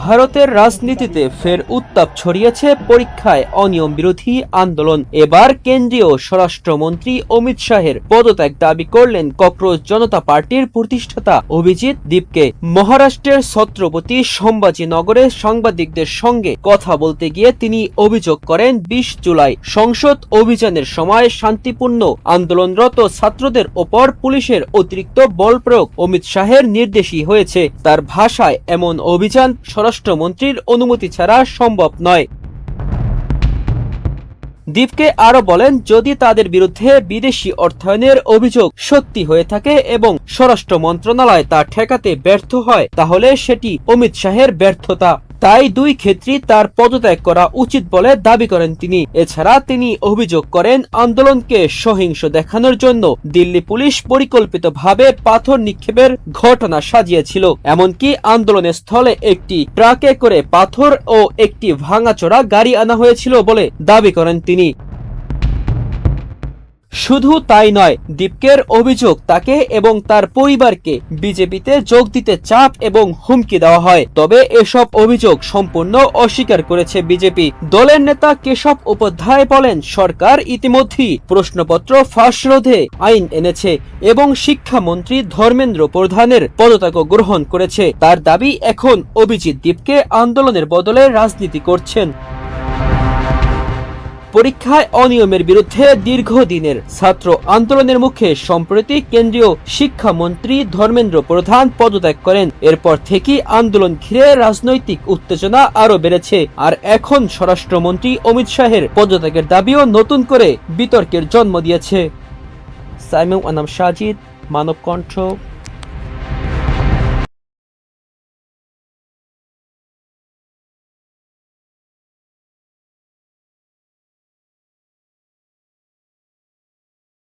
ভারতের রাজনীতিতে ফের উত্তাপ ছড়িয়েছে পরীক্ষায় অনিয়ম বিরোধী আন্দোলন। এবার কেন্দ্রীয় স্বরাষ্ট্রমন্ত্রী অমিত শাহের পদত্যাগ দাবি করলেন ককরোচ জনতা পার্টির প্রতিষ্ঠাতা অভিজিৎ দীপকে। মহারাষ্ট্রের ছত্রপতি সম্ভাজিনগরে সাংবাদিকদের সঙ্গে কথা বলতে গিয়ে তিনি অভিযোগ করেন ২০ জুলাই সংসদ অভিযানের সময় শান্তিপূর্ণ আন্দোলনরত ছাত্রদের ওপর পুলিশের অতিরিক্ত বল প্রয়োগ অমিত শাহের নির্দেশই হয়েছে। তার ভাষায় এমন অভিযান স্বরাষ্ট্রমন্ত্রীর অনুমতি ছাড়া সম্ভব নয়। দীপকে আরো বলেন, যদি তাদের বিরুদ্ধে বিদেশি অর্থায়নের অভিযোগ সত্যি হয়ে থাকে এবং স্বরাষ্ট্র মন্ত্রণালয় তা ঠেকাতে ব্যর্থ হয় তাহলে সেটি অমিত শাহের ব্যর্থতা। তাই দুই ক্ষেত্রেই তার পদত্যাগ করা উচিত বলে দাবি করেন তিনি। এছাড়া তিনি অভিযোগ করেন, আন্দোলনকে সহিংস দেখানোর জন্য দিল্লি পুলিশ পরিকল্পিতভাবে পাথর নিক্ষেপের ঘটনা সাজিয়েছিল। এমনকি আন্দোলনের স্থলে একটি ট্রাকে করে পাথর ও একটি ভাঙাচোরা গাড়ি আনা হয়েছিল বলে দাবি করেন তিনি। শুধু তাই নয়, দীপকের অভিযোগ তাকে এবং তার পরিবারকে বিজেপিতে যোগ দিতে চাপ এবং হুমকি দেওয়া হয়। তবে এসব অভিযোগ সম্পূর্ণ অস্বীকার করেছে বিজেপি। দলের নেতা কেশব উপাধ্যায় বলেন, সরকার ইতিমধ্যেই প্রশ্নপত্র ফাঁস রোধে আইন এনেছে এবং শিক্ষামন্ত্রী ধর্মেন্দ্র প্রধানের পদত্যাগ গ্রহণ করেছে। তার দাবি, এখন অভিজিৎ দীপকে আন্দোলনের বদলে রাজনীতি করছেন। পরীক্ষায় অনিয়মের বিরুদ্ধে দীর্ঘদিনের ছাত্র আন্দোলনের মুখে সম্প্রতি কেন্দ্রীয় শিক্ষামন্ত্রী ধর্মেন্দ্র প্রধান পদত্যাগ করেন। এরপর থেকেই আন্দোলন ঘিরে রাজনৈতিক উত্তেজনা আরো বেড়েছে। আর এখন স্বরাষ্ট্রমন্ত্রী অমিত শাহের পদত্যাগের দাবিও নতুন করে বিতর্কের জন্ম দিয়েছে। সাইমুম আনাম সাজিদ, মানব কণ্ঠ।